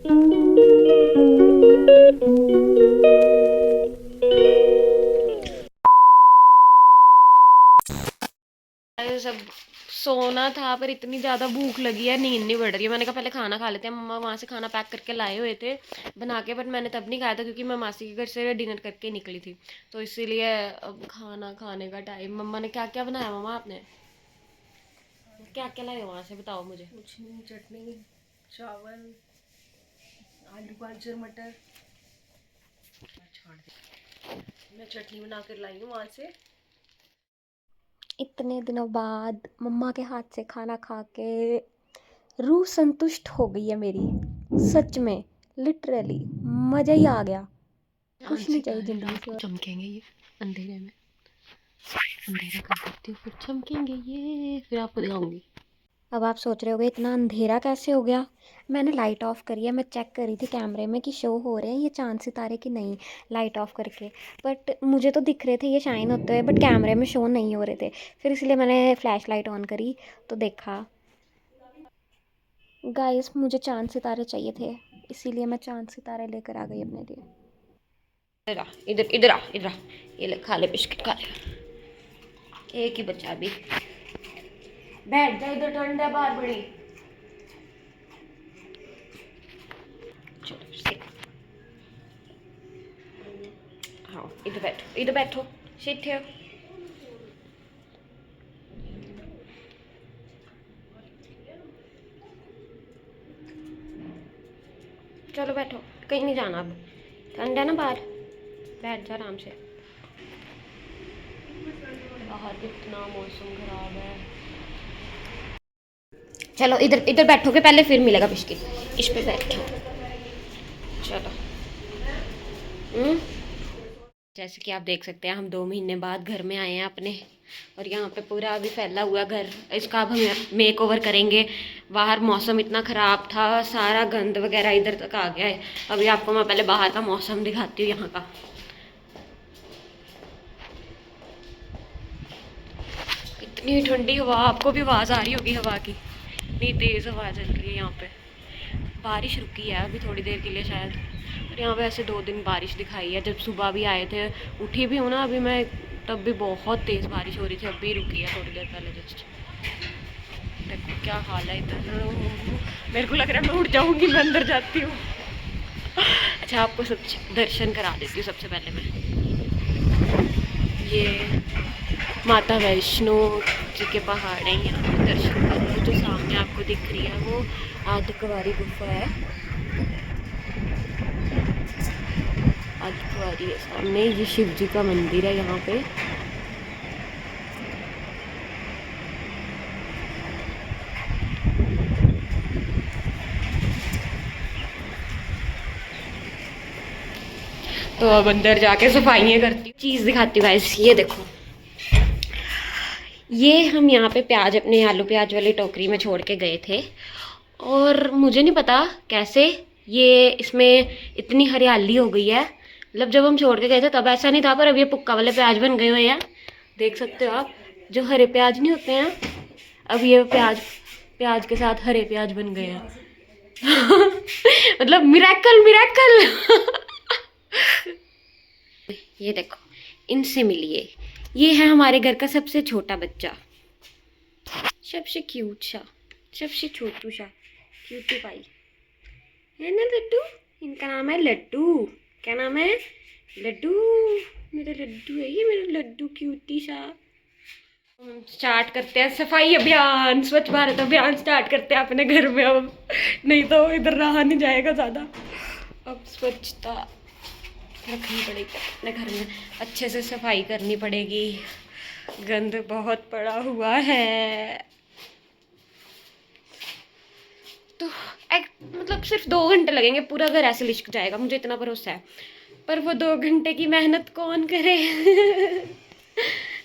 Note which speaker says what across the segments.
Speaker 1: सब सोना था पर इतनी ज़्यादा भूख लगी है, नींद नहीं बढ़ रही है। मैंने कहा पहले खाना खा लेते हैं। मम्मा वहाँ से खाना पैक करके लाए हुए थे बना के, बट मैंने तब नहीं खाया था क्योंकि मैं मासी के घर से डिनर करके निकली थी, तो इसीलिए अब खाना खाने का टाइम। मम्मा ने क्या क्या बनाया? मम्मा आपने क्या क्या लाए वहाँ से, बताओ मुझे।
Speaker 2: कुछ नहीं, चटनी, चावल, आलू गाजर मटर। छोड़ दे, मैं चटनी बना कर लाई हूँ वहाँ से।
Speaker 3: इतने दिनों बाद मम्मा के हाथ से खाना खा के रूह संतुष्ट हो गई है मेरी। सच में, लिटरली मज़ा ही आ गया। कुछ नहीं चाहिए ज़िंदगी
Speaker 1: रात
Speaker 3: से
Speaker 1: को
Speaker 3: और।
Speaker 1: चमकेंगे ये अंधेरे में, अंधेरा कर देती हूँ फिर चमकेंगे ये, फिर आपको दिखाऊंगी।
Speaker 3: अब आप सोच रहे होगे इतना अंधेरा कैसे हो गया। मैंने लाइट ऑफ करी है, मैं चेक करी थी कैमरे में कि शो हो रहे हैं ये चांद सितारे कि नहीं, लाइट ऑफ करके। बट मुझे तो दिख रहे थे ये शाइन होते हुए, बट कैमरे में शो नहीं हो रहे थे। फिर इसलिए मैंने फ्लैश लाइट ऑन करी तो देखा। गाइस, मुझे चांद सितारे चाहिए थे, इसीलिए मैं चांद सितारे लेकर आ गई अपने लिए।
Speaker 1: इधर आ, इधर इधर आ, इधर आ, ये ले खा ले, बिस्किट खा ले, एक ही बच्चा अभी। बैठ जा, इधर ठंड है बाहर बड़ी। चलो सिट, हाँ इधर बैठो, इधर बैठो, सिट है। चलो बैठो, कहीं नहीं जाना अब, ठंड है ना बाहर, बैठ जा आराम से। बाहर कितना मौसम खराब है। चलो इधर इधर बैठोगे पहले, फिर मिलेगा बिस्किट, इस पे बैठो। चलो। जैसे कि आप देख सकते हैं हम 2 महीने बाद घर में आए हैं अपने, और यहाँ पे पूरा अभी फैला हुआ घर, इसका अब हम मेक ओवर करेंगे। बाहर मौसम इतना ख़राब था, सारा गंद वगैरह इधर तक आ गया है। अभी आपको मैं पहले बाहर का मौसम दिखाती हूँ यहाँ का। इतनी ठंडी हवा, आपको भी आवाज़ आ रही होगी हवा की, इतनी तेज़ हवा चल रही है यहाँ पे। बारिश रुकी है अभी थोड़ी देर के लिए शायद, और यहाँ पे ऐसे 2 दिन बारिश दिखाई है। जब सुबह भी आए थे, उठी भी हूँ ना अभी मैं, तब भी बहुत तेज़ बारिश हो रही थी, अभी रुकी है थोड़ी देर पहले जस्ट। देखो क्या हाल है इधर, मेरे को लग रहा है मैं उठ जाऊँगी, मैं अंदर जाती हूँ। अच्छा आपको सब दर्शन करा देती हूँ सबसे पहले मैं। ये माता वैष्णो जी के पहाड़ हैं, यहाँ पे दर्शन करो। जो सामने आपको दिख रही है वो आदिकवारी गुफा है, आदिकवारी है सामने। ये शिव जी का मंदिर है यहाँ पे। तो अब अंदर जाके सफाइयाँ करती हूँ, चीज़ दिखाती हूँ गाइस। ये देखो, ये हम यहाँ पे प्याज अपने आलू प्याज वाली टोकरी में छोड़ के गए थे, और मुझे नहीं पता कैसे ये इसमें इतनी हरियाली हो गई है। मतलब जब हम छोड़ के गए थे तब ऐसा नहीं था, पर अब ये पुक्का वाले प्याज बन गए हुए हैं, देख सकते हो आप। जो हरे प्याज नहीं होते हैं, अब ये प्याज, प्याज के साथ हरे प्याज बन गए हैं। मतलब मिरेकल मिरेकल। ये देखो, इनसे मिलिए, ये है हमारे घर का सबसे छोटा बच्चा, सबसे क्यूट सा, सबसे छोटू सा क्यूटी पाई है ना लड्डू। इनका नाम है लड्डू। क्या नाम है? लड्डू। मेरा लड्डू है ये, मेरा लड्डू क्यूटी सा। स्टार्ट करते हैं सफाई अभियान, स्वच्छ भारत अभियान स्टार्ट करते हैं अपने घर में अब, नहीं तो इधर रहा नहीं जाएगा ज़्यादा। अब स्वच्छता रखनी पड़ेगी अपने घर में, अच्छे से सफाई करनी पड़ेगी, गंद बहुत पड़ा हुआ है। तो मतलब सिर्फ 2 घंटे लगेंगे, पूरा घर ऐसे लिश्क जाएगा, मुझे इतना भरोसा है। पर वो 2 घंटे की मेहनत कौन करे?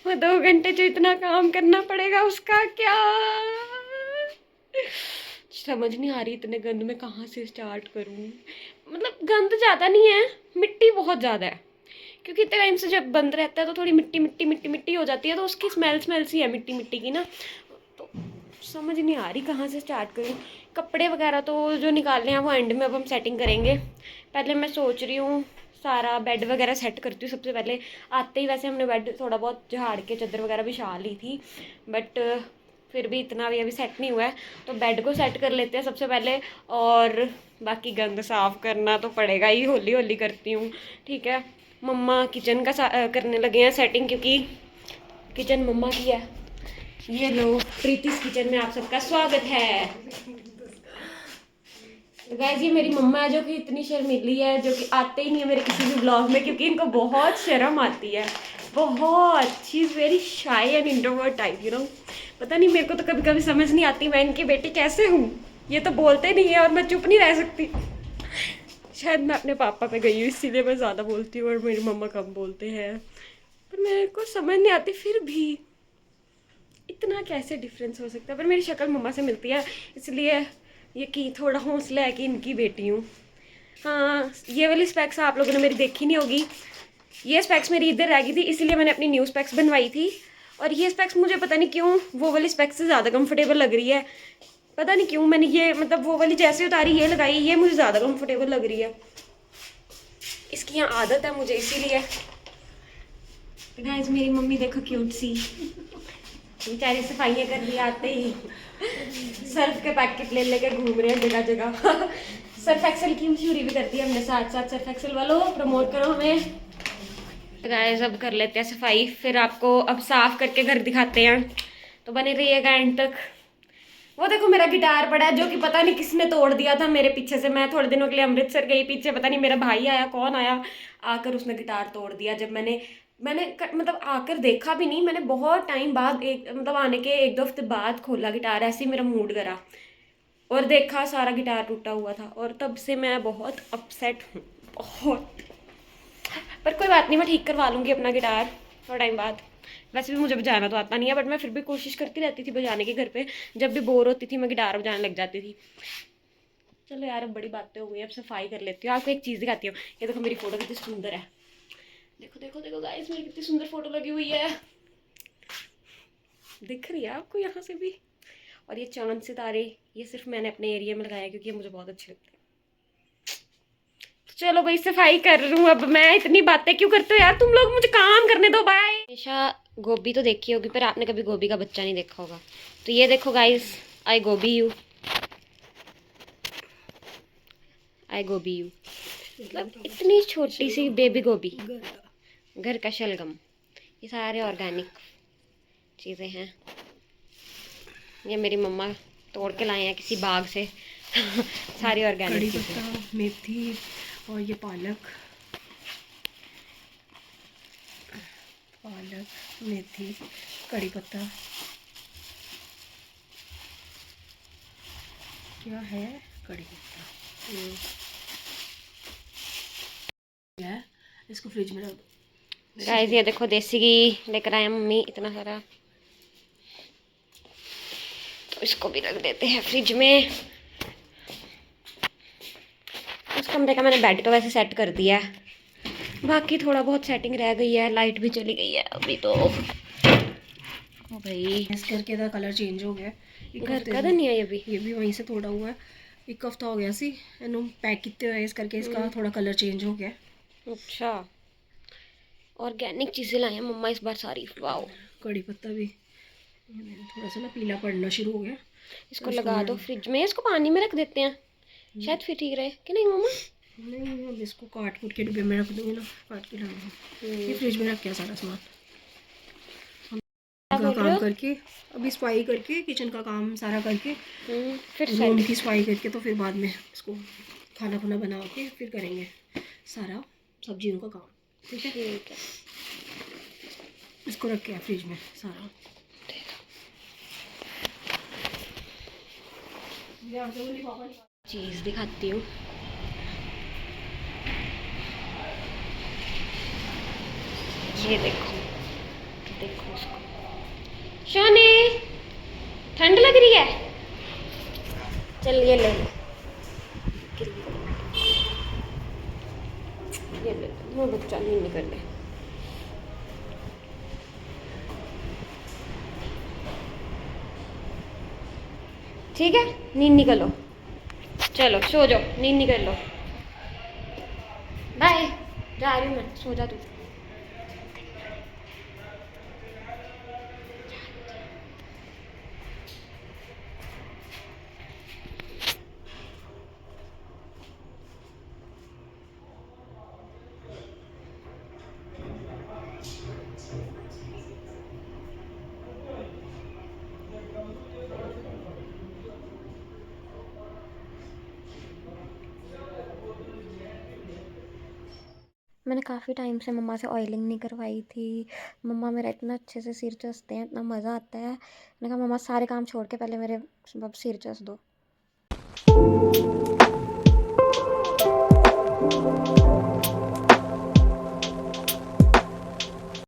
Speaker 1: वो 2 घंटे जो इतना काम करना पड़ेगा उसका क्या? समझ नहीं आ रही, इतने गंद में कहाँ से स्टार्ट करूँ। मतलब गंद ज़्यादा नहीं है, मिट्टी बहुत ज़्यादा है, क्योंकि इतने टाइम से जब बंद रहता है तो थोड़ी मिट्टी मिट्टी मिट्टी मिट्टी हो जाती है, तो उसकी स्मेल स्मेल सी है मिट्टी मिट्टी की ना, तो समझ नहीं आ रही कहाँ से स्टार्ट करूँ। कपड़े वगैरह तो जो निकालने हैं वो एंड में अब हम सेटिंग करेंगे। पहले मैं सोच रही हूँ सारा बेड वगैरह सेट करती हूँ सबसे पहले। आते ही वैसे हमने बेड थोड़ा बहुत झाड़ के चादर वगैरह बिछा ली थी, बट फिर भी इतना भी अभी सेट नहीं हुआ है, तो बेड को सेट कर लेते हैं सबसे पहले। और बाकी गंद साफ़ करना तो पड़ेगा ही, हौली हौली करती हूँ, ठीक है। मम्मा किचन का करने लगे हैं सेटिंग, क्योंकि किचन मम्मा की है। ये लो, प्रीतिस किचन में आप सबका स्वागत है। गाइस ये मेरी मम्मा है जो कि इतनी शर्मीली है, जो कि आते ही नहीं है मेरे किसी भी ब्लॉग में, क्योंकि इनको बहुत शर्म आती है, बहुत। She is very shy and introvert type, you know. पता नहीं, मेरे को तो कभी कभी समझ नहीं आती मैं इनकी बेटी कैसे हूँ। ये तो बोलते नहीं है और मैं चुप नहीं रह सकती। शायद मैं अपने पापा पे गई हूँ इसीलिए मैं ज़्यादा बोलती हूँ और मेरी मम्मा कम बोलते हैं, पर मेरे को समझ नहीं आती फिर भी इतना कैसे डिफरेंस हो सकता है। पर मेरी शक्ल मम्मा से मिलती है, इसलिए ये कि थोड़ा हौसला है कि इनकी बेटी हूँ। हाँ, ये वाली स्पेक्स आप लोगों ने मेरी देखी नहीं होगी, ये स्पेक्स मेरी इधर रह गई थी, इसीलिए मैंने अपनी न्यू स्पेक्स बनवाई थी। और ये स्पेक्स मुझे पता नहीं क्यों वो वाली स्पेक्स से ज़्यादा कंफर्टेबल लग रही है, पता नहीं क्यों। मैंने ये मतलब वो वाली जैसे उतारी ये लगाई, ये मुझे ज़्यादा कंफर्टेबल लग रही है। इसकी यहाँ आदत है मुझे, इसीलिए। गाइस मेरी मम्मी देखो क्यूट सी, बेचारी सफाइयाँ कर दी आते ही, सर्फ के पैकेट ले लेके घूम रहे हैं जगह जगह। सर्फ एक्सेल की मशहूरी भी करती है हमने साथ साथ। सर्फ एक्सेल वालों प्रमोट करो हमें। गाइस अब कर लेते हैं सफाई, फिर आपको अब साफ करके घर दिखाते हैं, तो बने रहिएगा एंड तक। वो देखो मेरा गिटार पड़ा है, जो कि पता नहीं किसने तोड़ दिया था मेरे पीछे से। मैं थोड़े दिनों के लिए अमृतसर गई, पीछे पता नहीं मेरा भाई आया कौन आया, आकर उसने गिटार तोड़ दिया। जब मैंने मतलब आकर देखा भी नहीं, मैंने बहुत टाइम बाद, एक मतलब आने के 1-2 हफ्ते बाद खोला गिटार, ऐसे ही मेरा मूड करा और देखा सारा गिटार टूटा हुआ था, और तब से मैं बहुत अपसेट हूँ, बहुत। पर कोई बात नहीं, मैं ठीक करवा लूँगी अपना गिटार थोड़ा टाइम बाद। वैसे भी मुझे बजाना तो आता नहीं है, बट मैं फिर भी कोशिश करती रहती थी बजाने की। घर पे जब भी बोर होती थी मैं गिटार बजाने लग जाती थी। चलो यार अब बड़ी बातें हो गई, अब सफाई कर लेती हूँ। आपको एक चीज़ दिखाती हूँ, ये देखो मेरी फ़ोटो कितनी सुंदर है। देखो देखो देखो गाइस, मेरी कितनी सुंदर फ़ोटो लगी हुई है, दिख रही है आपको यहाँ से भी। और ये चांद सितारे, ये सिर्फ मैंने अपने एरिया में लगाया क्योंकि ये मुझे बहुत अच्छे लगते हैं। चलो भाई सफाई कर रही हूँ अब मैं। इतनी बातें क्यों करते हो यार तुम लोग, मुझे काम करने दो। बाय। हमेशा गोभी तो देखी होगी, पर आपने कभी गोभी का बच्चा नहीं देखा होगा। तो ये देखो गाइस, आई गोभी यू, आई गोभी यू, मतलब इतनी छोटी सी बेबी गोभी, घर का शलगम। ये सारे ऑर्गेनिक चीज़ें हैं, ये मेरी मम्मा तोड़ के लाए हैं किसी बाग से। सारी ऑर्गेनिक चीज़ें,
Speaker 2: मेथी और ये पालक, मेथी, कड़ी पत्ता, क्या है कड़ी पत्ता है, इसको फ्रिज में रख दो।
Speaker 1: गाइस ये देखो देसी घी लेकर आए मम्मी इतना सारा, तो इसको भी रख देते हैं फ्रिज में। उस कमरे का मैंने बेड तो वैसे सेट कर दिया है, बाकी थोड़ा बहुत सेटिंग रह गई है। लाइट भी चली गई है अभी तो। ओ भाई
Speaker 2: इस घर के कलर चेंज हो गया,
Speaker 1: घर का तो नहीं है
Speaker 2: ये भी वहीं से तोड़ा हुआ है। 1 हफ्ता हो गया सी एनू पैक किते हुए, इस करके इसका थोड़ा कलर चेंज हो गया।
Speaker 1: अच्छा, ऑर्गेनिक चीज़ें लाई हैं मम्मा इस बार सारी। वाओ,
Speaker 2: कड़ी पत्ता भी थोड़ा सा ना पीला पड़ना शुरू हो गया।
Speaker 1: इसको लगा दो फ्रिज में, इसको पानी में रख देते हैं शायद फिर ठीक रहे कि नहीं मम्मा।
Speaker 2: नहीं अब इसको काट कूट के डिब्बे में रख दूँगी ना, काट के लाऊंगी। ये फ्रिज में रख के सारा सामान का काम करके, अभी सफाई करके किचन का काम सारा करके,
Speaker 1: फिर
Speaker 2: रूम की सफाई करके, तो फिर बाद में इसको खाना खुना बना के फिर करेंगे सारा सब्जियों का काम। ठीक है,
Speaker 1: ठीक है।
Speaker 2: इसको रख के फ्रिज में सारा।
Speaker 1: चीज़ दिखाती हूँ, ये देखो, देखो उसको। शोनी ठंड लग रही है, चलिए ले लो, ये ले लो, वो बच्चा नहीं निकल रहे। ठीक है, नींद निकलो, चलो सो जाओ, नींद निकल लो। बाय, जा रही हूँ मैं, सो जा तू।
Speaker 3: मैंने काफ़ी टाइम से मम्मा से ऑयलिंग नहीं करवाई थी। मम्मा मेरा इतना अच्छे से सिर चसते हैं, इतना मज़ा आता है। मैंने कहा मम्मा सारे काम छोड़ के पहले मेरे अब सिर चस दो।